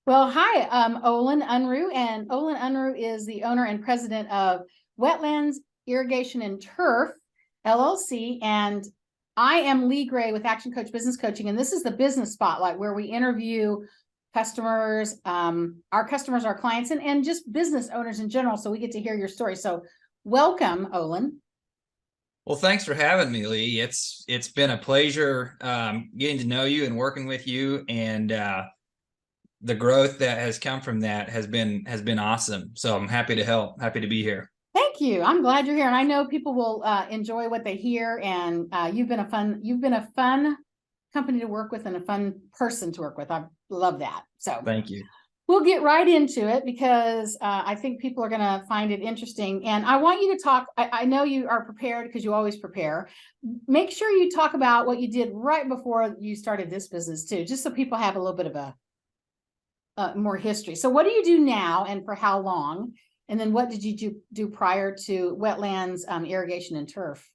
Well, hi, Olin Unruh, and Olin Unruh is the owner and president of Wetlands Irrigation and Turf, LLC, and I am Lee Gray with Action Coach Business Coaching, and this is the business spotlight where we interview customers, our customers, our clients, and just business owners in general, so we get to hear your story. So welcome, Olin. Well, thanks for having me, Lee. It's been a pleasure getting to know you and working with you, and the growth that has come from that has been awesome. So I'm happy to help. Happy to be here. Thank you. I'm glad you're here, and I know people will enjoy what they hear. And you've been a fun company to work with and a fun person to work with. I love that. So Thank you. we'll get right into it because I think people are going to find it interesting. And I want you to talk. I know you are prepared because you always prepare. Make sure you talk about what you did right before you started this business too, just so people have a little bit of a more history. So what do you do now and for how long? And then what did you do prior to Wetlands Irrigation and Turf?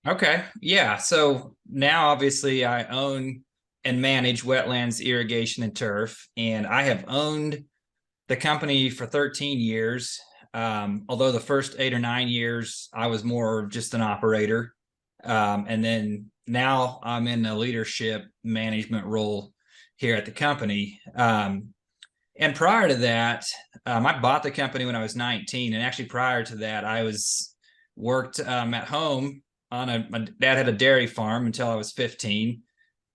Okay. Yeah. So now obviously I own and manage Wetlands Irrigation and Turf, and I have owned the company for 13 years. Although the first 8 or 9 years I was more just an operator. And then now I'm in a leadership management role here at the company. And prior to that, I bought the company when I was 19. And actually prior to that, I worked at home my dad had a dairy farm until I was 15.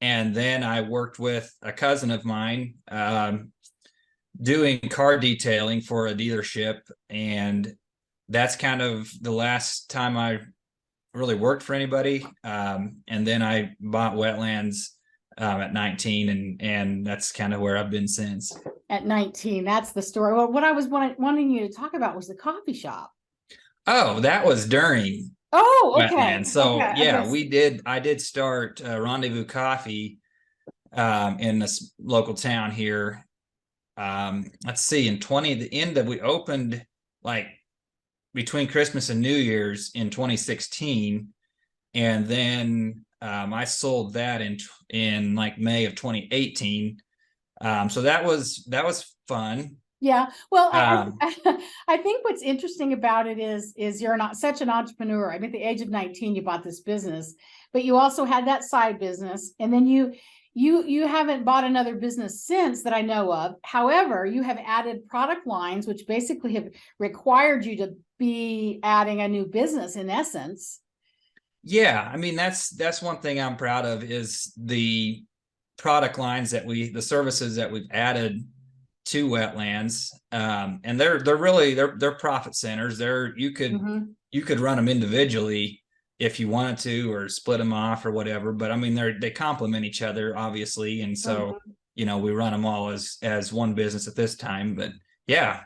And then I worked with a cousin of mine doing car detailing for a dealership. And that's kind of the last time I really worked for anybody. And then I bought Wetlands at 19, and that's kind of where I've been since. At 19, that's the story. Well, what I was wanting you to talk about was the coffee shop. Oh, that was during Okay. Wetlands. So okay. yeah, I did start Rendezvous Coffee in this local town here. Let's see, we opened like between Christmas and New Year's in 2016, and then I sold that in like May of 2018. So that was fun. Yeah. Well, I think what's interesting about it is you're not such an entrepreneur. I mean, at the age of 19, you bought this business, but you also had that side business, and then you haven't bought another business since that I know of. However, you have added product lines, which basically have required you to be adding a new business in essence. Yeah, I mean that's one thing I'm proud of is the product lines the services that we've added to Wetlands, and they're profit centers. You could run them individually if you wanted to, or split them off or whatever. But I mean they complement each other obviously, and so we run them all as one business at this time. But yeah.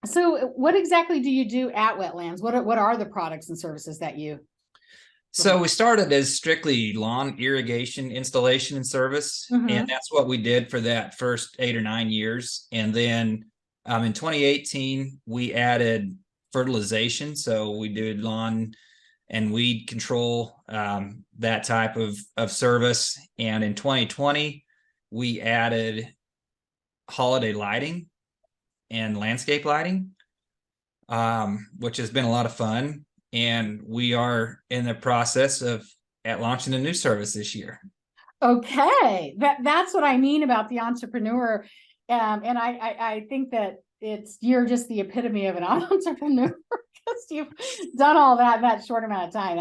So what exactly do you do at Wetlands? What are the products and services that you? So we started as strictly lawn irrigation installation and service, and that's what we did for that first 8 or 9 years. And then in 2018, we added fertilization. So we did lawn and weed control, that type of service. And in 2020, we added holiday lighting and landscape lighting, which has been a lot of fun. And we are in the process of launching a new service this year. Okay, that's what I mean about the entrepreneur, and I think that you're just the epitome of an entrepreneur because you've done all that in that short amount of time.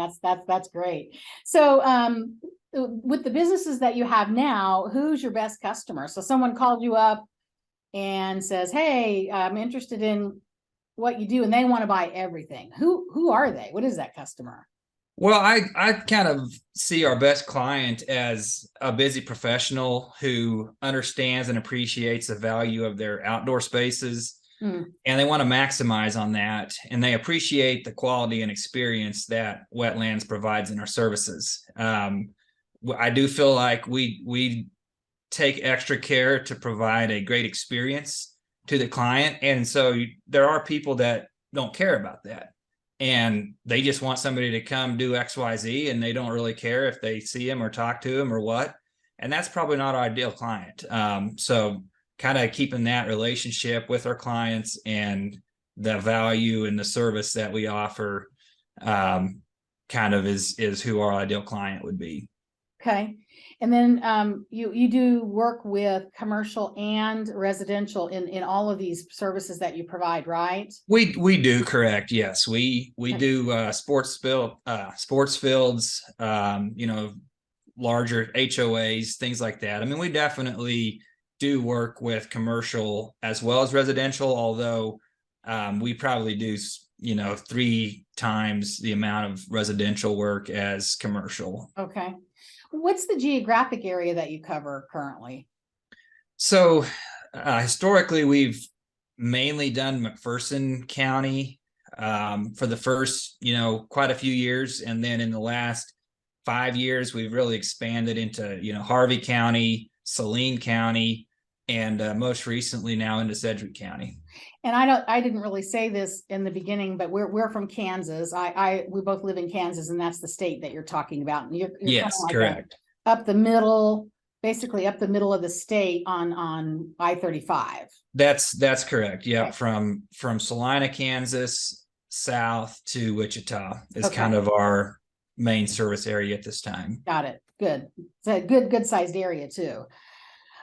That's great. So with the businesses that you have now, who's your best customer? So someone called you up and says, "Hey, I'm interested in what you do," and they want to buy everything. Who are they? What is that customer? Well, I kind of see our best client as a busy professional who understands and appreciates the value of their outdoor spaces, and they want to maximize on that, and they appreciate the quality and experience that Wetlands provides in our services. I do feel like we take extra care to provide a great experience to the client. And so there are people that don't care about that, and they just want somebody to come do XYZ, and they don't really care if they see him or talk to him or what. And that's probably not our ideal client. So kind of keeping that relationship with our clients and the value and the service that we offer, kind of is who our ideal client would be. Okay. And then you do work with commercial and residential in all of these services that you provide, right? We do, correct. Yes, we do sports fields, larger HOAs, things like that. I mean, we definitely do work with commercial as well as residential, although we probably do 3 times the amount of residential work as commercial. Okay. What's the geographic area that you cover currently? So historically, we've mainly done McPherson County for the first, quite a few years. And then in the last 5 years, we've really expanded into, Harvey County, Saline County, and most recently now into Sedgwick County. And I didn't really say this in the beginning, but we're from Kansas. We both live in Kansas, and that's the state that you're talking about. And you're Yes, like correct. Up the middle, basically up the middle of the state on I-35. That's correct. Yep. Okay. From Salina, Kansas, south to Wichita is Okay. kind of our main service area at this time. Got it. Good. It's a good sized area too.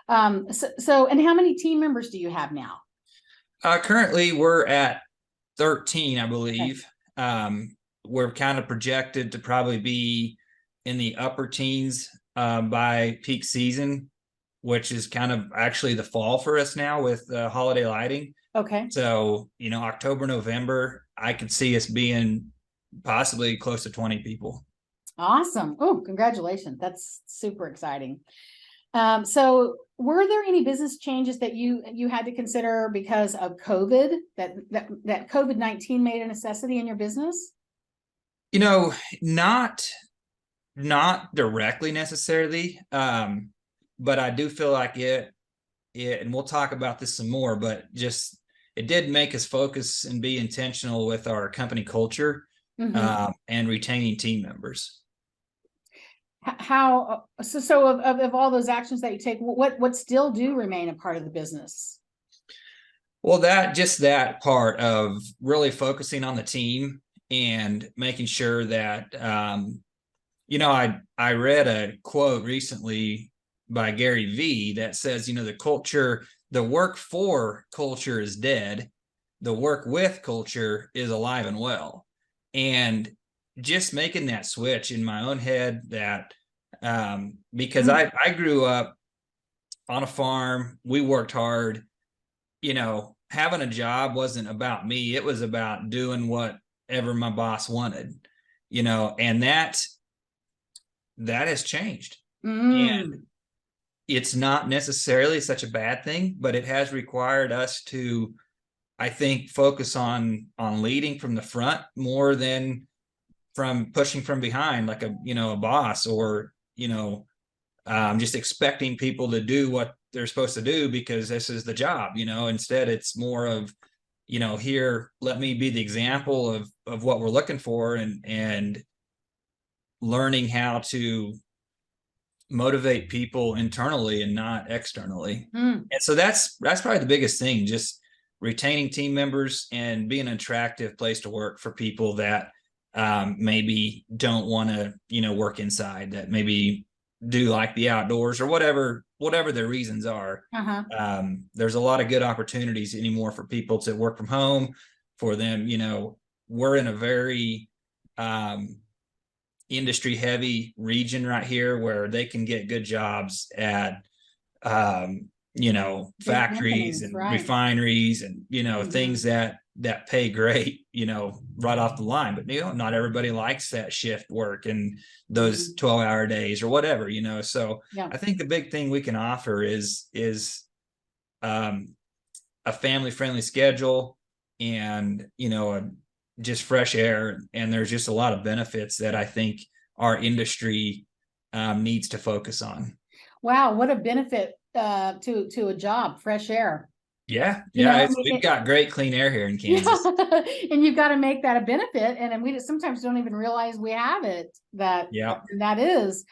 So and how many team members do you have now? Currently, we're at 13, I believe. Okay. We're kind of projected to probably be in the upper teens by peak season, which is kind of actually the fall for us now with holiday lighting. Okay. So, October, November, I could see us being possibly close to 20 people. Awesome. Oh, congratulations. That's super exciting. So were there any business changes that you had to consider because of COVID, that COVID-19 made a necessity in your business? Not directly necessarily. But I do feel like it, and we'll talk about this some more, but just, it did make us focus and be intentional with our company culture, and retaining team members. How so of all those actions that you take, what still do remain a part of the business? Well, that part of really focusing on the team and making sure that, I read a quote recently by Gary V that says, the work for culture is dead. The work with culture is alive and well. And just making that switch in my own head that, because I grew up on a farm, we worked hard, having a job wasn't about me. It was about doing whatever my boss wanted, and that has changed. And it's not necessarily such a bad thing, but it has required us to, I think, focus on leading from the front more than from pushing from behind, like a boss, or just expecting people to do what they're supposed to do because this is the job. Instead it's more of, here, let me be the example of what we're looking for, and learning how to motivate people internally and not externally. And so that's probably the biggest thing, just retaining team members and being an attractive place to work for people that maybe don't want to, work inside, that maybe do like the outdoors or whatever their reasons are. There's a lot of good opportunities anymore for people to work from home for them. We're in a very industry heavy region right here where they can get good jobs at factories and refineries and things that pay great, right off the line. But not everybody likes that shift work and those 12-hour days or whatever, so I think the big thing we can offer is a family friendly schedule, and just fresh air, and there's just a lot of benefits that I think our industry needs to focus on. Wow, what a benefit to a job, fresh air. Yeah, we've got great clean air here in Kansas. And you've got to make that a benefit, and we sometimes don't even realize we have it. That is,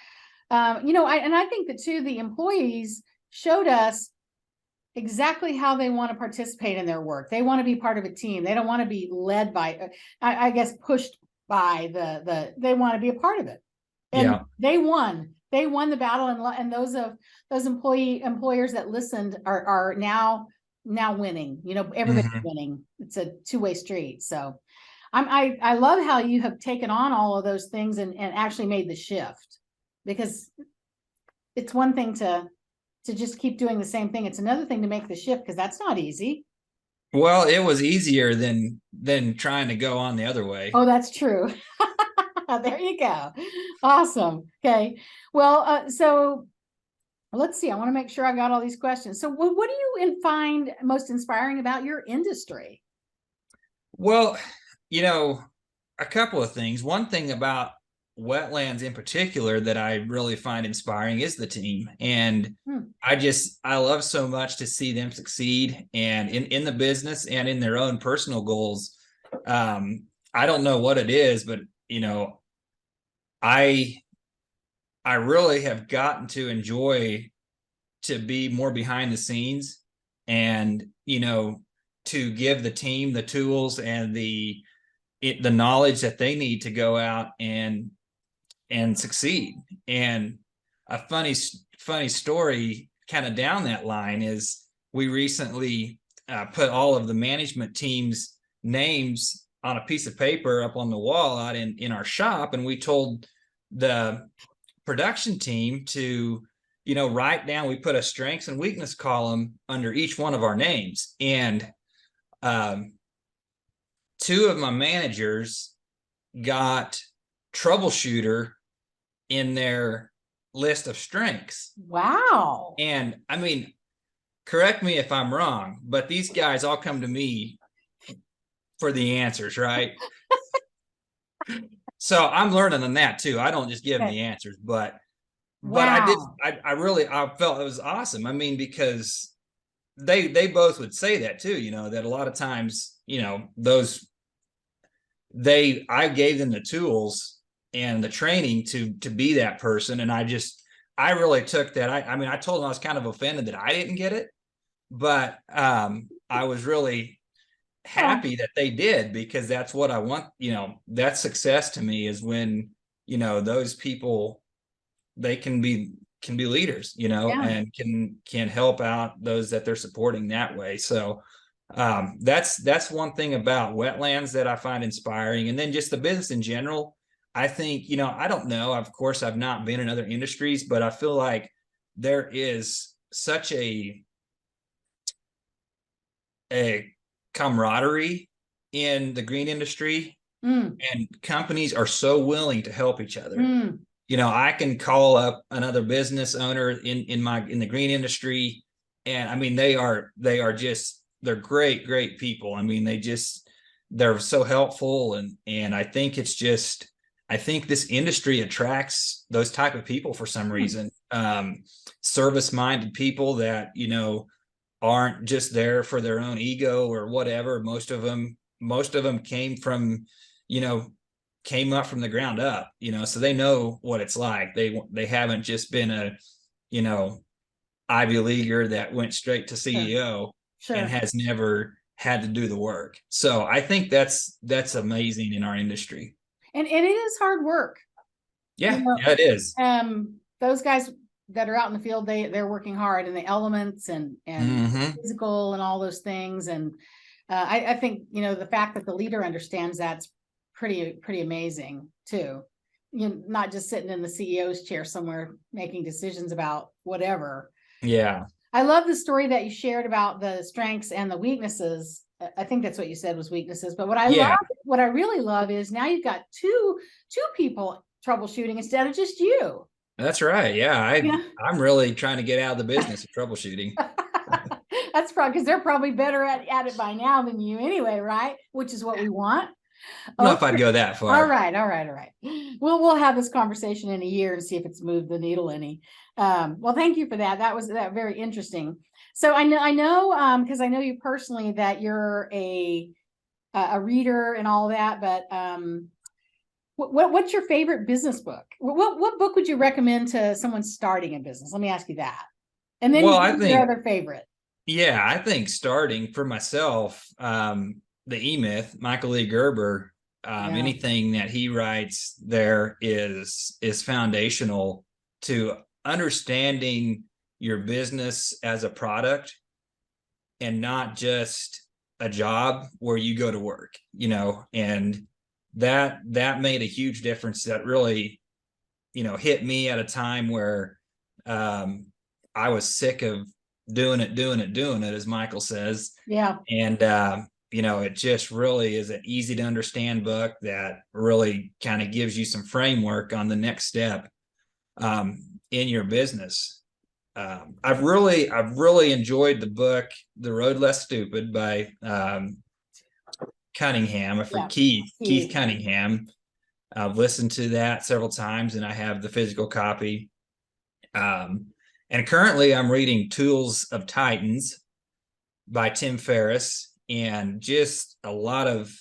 I think that too, the employees showed us exactly how they want to participate in their work. They want to be part of a team. They don't want to be led by, I guess, pushed by they want to be a part of it. And Yeah. they won the battle, and those employers that listened are now winning. Everybody's Mhm. winning. It's a two-way street. So I love how you have taken on all of those things and actually made the shift, because it's one thing to just keep doing the same thing. It's another thing to make the shift, because that's not easy. Well, it was easier than trying to go on the other way. Oh, that's true. There you go. Awesome. Okay. Well, so let's see. I want to make sure I got all these questions. So what do you find most inspiring about your industry? Well, a couple of things. One thing about wetlands in particular that I really find inspiring is the team. And I love so much to see them succeed, and in the business and in their own personal goals. I don't know what it is, but I I really have gotten to enjoy to be more behind the scenes, and to give the team the tools and the knowledge that they need to go out and succeed. And a funny story kind of down that line is we recently put all of the management team's names on a piece of paper up on the wall out in our shop, and we told the production team to write down. We put a strengths and weakness column under each one of our names, and um, two of my managers got troubleshooter in their list of strengths. Wow. And I mean, correct me if I'm wrong, but these guys all come to me for the answers, right? So I'm learning on that too. I don't just give them the answers, but Wow. I really felt it was awesome. I mean, because they both would say that too, that a lot of times, I gave them the tools and the training to be that person. And I really took that. I mean, I told them I was kind of offended that I didn't get it, but I was really happy that they did, because that's what I want. That's success to me, is when, those people, they can be leaders, and can help out those that they're supporting that way. So that's one thing about wetlands that I find inspiring. And then just the business in general. I think, I don't know, of course I've not been in other industries, but I feel like there is such a camaraderie in the green industry, and companies are so willing to help each other. I can call up another business owner in the green industry, and I mean, they're great people. I mean, they're so helpful, and I think I think this industry attracts those type of people for some reason. Service-minded people that, aren't just there for their own ego or whatever. Most of them came up from the ground up, so they know what it's like. They haven't just been a, Ivy leaguer that went straight to CEO and has never had to do the work. So I think that's amazing in our industry. And it is hard work. Yeah, it is. Those guys that are out in the field, they're working hard in the elements and physical and all those things. And I think, the fact that the leader understands that's pretty amazing too. Not just sitting in the CEO's chair somewhere making decisions about whatever. Yeah. I love the story that you shared about the strengths and the weaknesses. I think that's what you said was weaknesses. But what I really love is now you've got two people troubleshooting instead of just you. That's right. Yeah. I'm really trying to get out of the business of troubleshooting. That's probably because they're probably better at it by now than you anyway, right? Which is what we want. I don't know if I'd go that far. All right. We'll have this conversation in a year and see if it's moved the needle any. Well, thank you for that. That was very interesting. So I know, because I know you personally, that you're a reader and all that. But what's your favorite business book? What book would you recommend to someone starting a business? Let me ask you that. And then I think your other favorite. Yeah, I think starting for myself, the E-Myth, Michael Lee Gerber, Yeah. anything that he writes there is foundational to understanding your business as a product and not just a job where you go to work, and that made a huge difference. That really, hit me at a time where um, I was sick of doing it, as Michael says. Yeah. And, it just really is an easy to understand book that really kind of gives you some framework on the next step in your business. I've really enjoyed the book, The Road Less Stupid by Cunningham, for Yeah. Keith Cunningham. I've listened to that several times, and I have the physical copy. And currently I'm reading Tools of Titans by Tim Ferriss, and just a lot of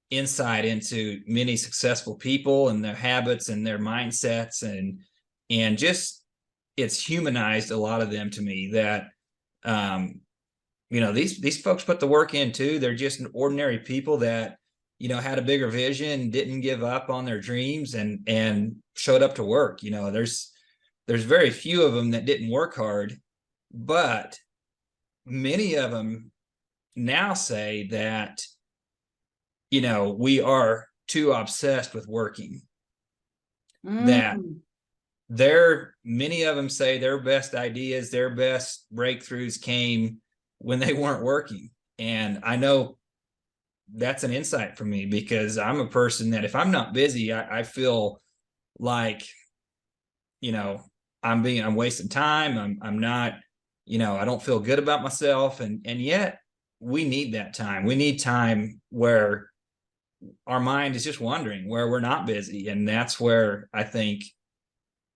insight into many successful people and their habits and their mindsets, and just it's humanized a lot of them to me. That these folks put the work in too. They're just ordinary people that had a bigger vision, didn't give up on their dreams, and showed up to work. There's very few of them that didn't work hard, but many of them now say that we are too obsessed with working. That Mm. many of them say their best ideas, their best breakthroughs came when they weren't working. And I know that's an insight for me, because I'm a person that if I'm not busy, I feel like, I'm wasting time. I'm not, I don't feel good about myself. And yet we need that time. We need time where our mind is just wandering, where we're not busy. And that's where I think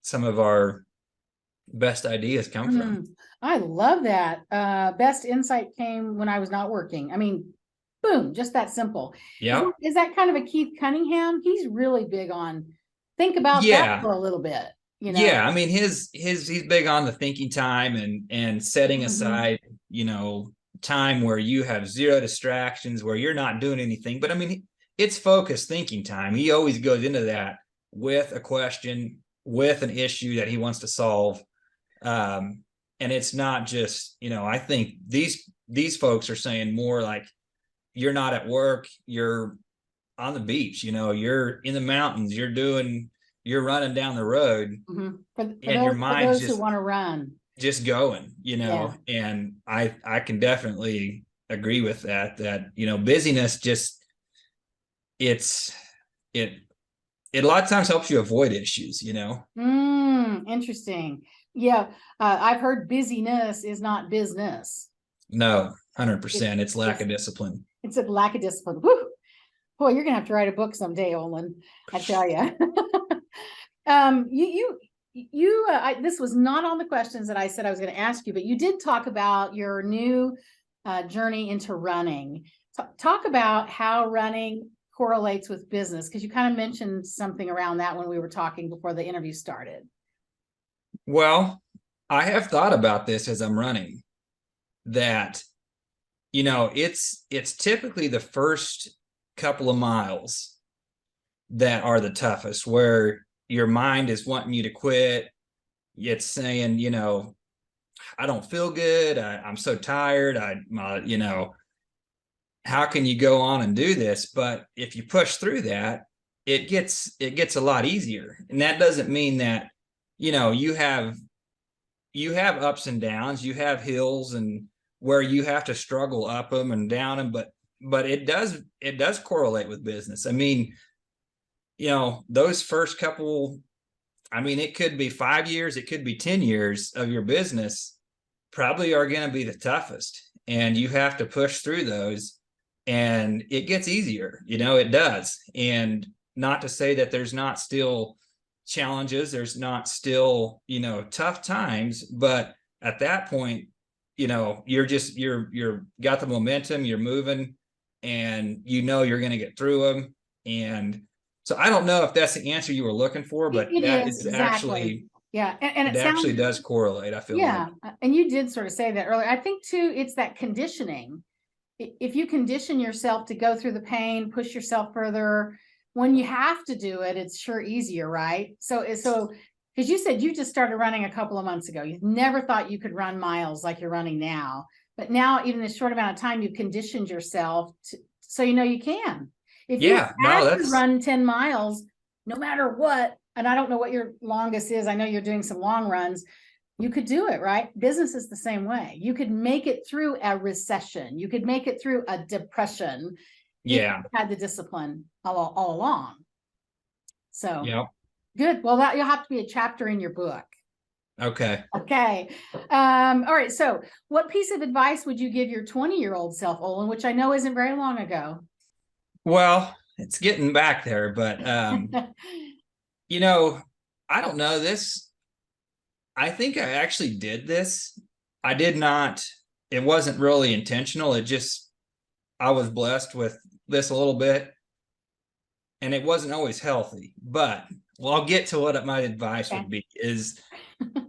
some of our best ideas come from. I love that. Best insight came when I was not working. I mean, boom, just that simple. Yep. Is that kind of a Keith Cunningham? He's really big on think about that Yeah. for a little bit, Yeah. I mean, he's big on the thinking time and setting Mhm. aside, time where you have zero distractions, where you're not doing anything. But I mean, it's focused thinking time. He always goes into that with a question, with an issue that he wants to solve. Um, and it's not just, I think these folks are saying more like, you're not at work, you're on the beach, you're in the mountains, you're running down the road, Mhm. and your For mind's those who just want to run. going, Yeah. and I can definitely agree with that busyness just it's it it a lot of times helps you avoid issues. Interesting. Yeah. I've heard busyness is not business. No, It's 100%, it's lack it's of discipline. it's a lack of discipline. Whew. Boy, you're gonna have to write a book someday, Olin. I tell you. This was not on the questions that I said I was going to ask you, but you did talk about your new journey into running. Talk about how running correlates with business, because you kind of mentioned something around that when we were talking before the interview started. Well, I have thought about this as I'm running, that it's typically the first couple of miles that are the toughest, where your mind is wanting you to quit. It's saying, I don't feel good. I'm so tired. How can you go on and do this? But if you push through that, it gets a lot easier. And that doesn't mean that, you have ups and downs, you have hills, and where you have to struggle up them and down them, but it does correlate with business. I mean, those first couple, I mean, it could be 5 years, it could be 10 years of your business, probably are going to be the toughest, and you have to push through those, and it gets easier, it does. And not to say that there's not still challenges, there's not still, tough times, but at that point, you're got the momentum, you're moving, and you're going to get through them. And so I don't know if that's the answer you were looking for, but It that is is exactly. actually Yeah. And It it sounds, actually does correlate, I feel like. yeah. And you did sort of say that earlier. I think too, it's that conditioning. If you condition yourself to go through the pain, push yourself further, when you have to do it, it's sure easier, right? So, because you said you just started running a couple of months ago. You never thought you could run miles like you're running now. But now, even in a short amount of time, you've conditioned yourself so you know you can. If you Yeah, no, had to that's run 10 miles, no matter what, and I don't know what your longest is, I know you're doing some long runs, you could do it, right? Business is the same way. You could make it through a recession. You could make it through a depression if yeah. you had the discipline all along. So Yep. good. Well, that you'll have to be a chapter in your book. Okay. Okay. All right. So what piece of advice would you give your 20-year-old self, Olin, which I know isn't very long ago? Well, it's getting back there, but you know, I don't know this. I think I actually did this. I did not, it wasn't really intentional. It just, I was blessed with this a little bit, and it wasn't always healthy. But well, I'll get to what my advice Okay. would be is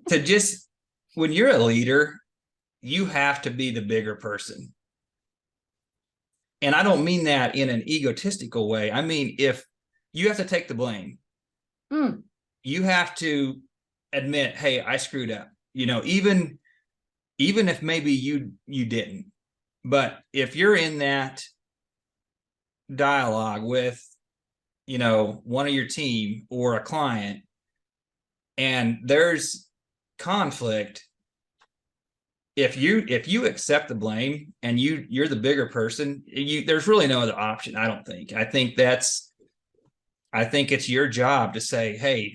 to just, when you're a leader, you have to be the bigger person. And I don't mean that in an egotistical way. I mean, if you have to take the blame, you have to admit, hey, I screwed up. You know, even if maybe you didn't. But if you're in that dialogue with, you know, one of your team or a client, and there's conflict, if you accept the blame and you're the bigger person, there's really no other option. I don't think. I think it's your job to say, hey,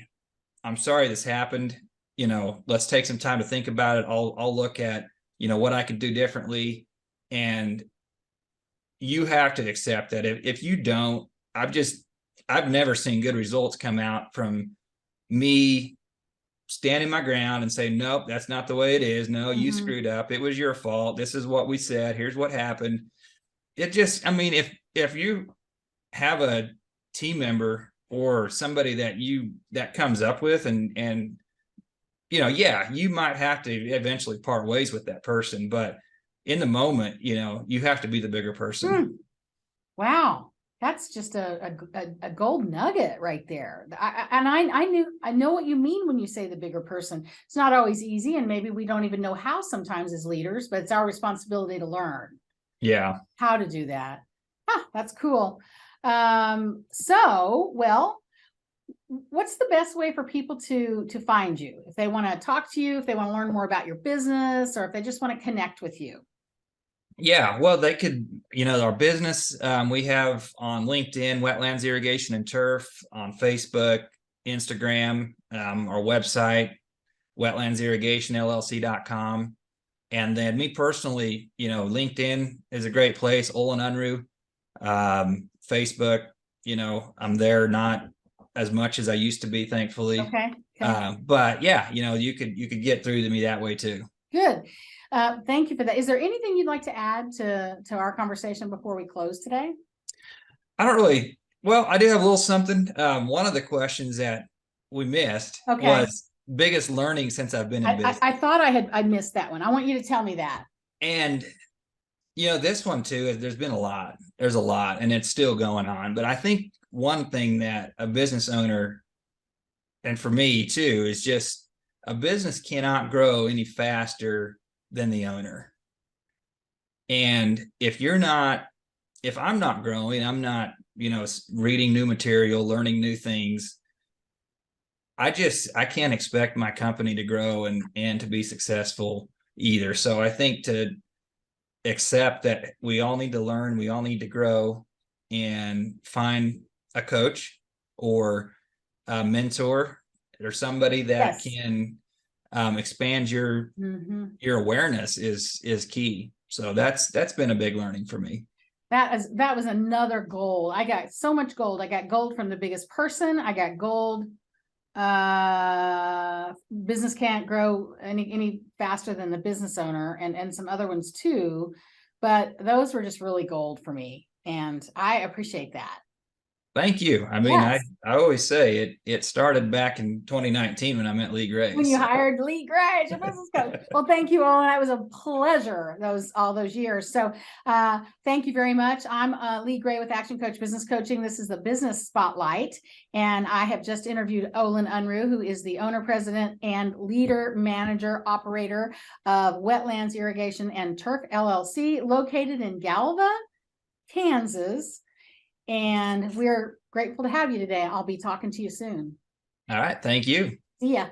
I'm sorry this happened. You know, let's take some time to think about it. I'll look at, you know, what I could do differently. And you have to accept that. If you don't, I've never seen good results come out from me standing my ground and say, nope, that's not the way it is. No, you screwed up. It was your fault. This is what we said. Here's what happened. It just, I mean, if you have a team member or somebody that comes up with and you know, yeah, you might have to eventually part ways with that person, but in the moment, you know, you have to be the bigger person. Wow. That's just a gold nugget right there. I know what you mean when you say the bigger person. It's not always easy, and maybe we don't even know how sometimes as leaders, but it's our responsibility to learn Yeah. how to do that. That's cool. So, well, what's the best way for people to find you if they want to talk to you, if they want to learn more about your business, or if they just want to connect with you? Yeah, well, they could, you know, our business, we have on LinkedIn, Wetlands Irrigation and Turf, on Facebook, Instagram, our website, wetlandsinirrigationllc.com. And then me personally, you know, LinkedIn is a great place, Olin Unruh. Facebook, you know, I'm there not as much as I used to be, thankfully. Okay. But yeah, you know, you could get through to me that way too. Good. Thank you for that. Is there anything you'd like to add to our conversation before we close today? I don't really, well, I do have a little something. One of the questions that we missed was biggest learning since I've been in business. I thought I missed that one. I want you to tell me that. And you know, this one too, there's been a lot. There's a lot, and it's still going on. But I think one thing that a business owner, and for me too, is just a business cannot grow any faster than the owner. And if I'm not growing, I'm not, you know, reading new material, learning new things, I can't expect my company to grow and to be successful either. So I think to accept that we all need to learn, we all need to grow, and find a coach or a mentor or somebody that can expand your awareness is key. So that's been a big learning for me. That was another gold. I got so much gold. I got gold from the biggest person. I got gold. Business can't grow any faster than the business owner, and some other ones too. But those were just really gold for me. And I appreciate that. Thank you. I mean, Yes. I always say it started back in 2019 when I met Lee Gray. When you So, hired Lee Gray, your business coach. Well, thank you, Olin. It was a pleasure all those years. So thank you very much. I'm Lee Gray with Action Coach Business Coaching. This is the Business Spotlight. And I have just interviewed Olin Unruh, who is the owner, president, and leader, manager, operator of Wetlands Irrigation and Turf LLC, located in Galva, Kansas. And we're grateful to have you today. I'll be talking to you soon. all right. Thank you. See ya.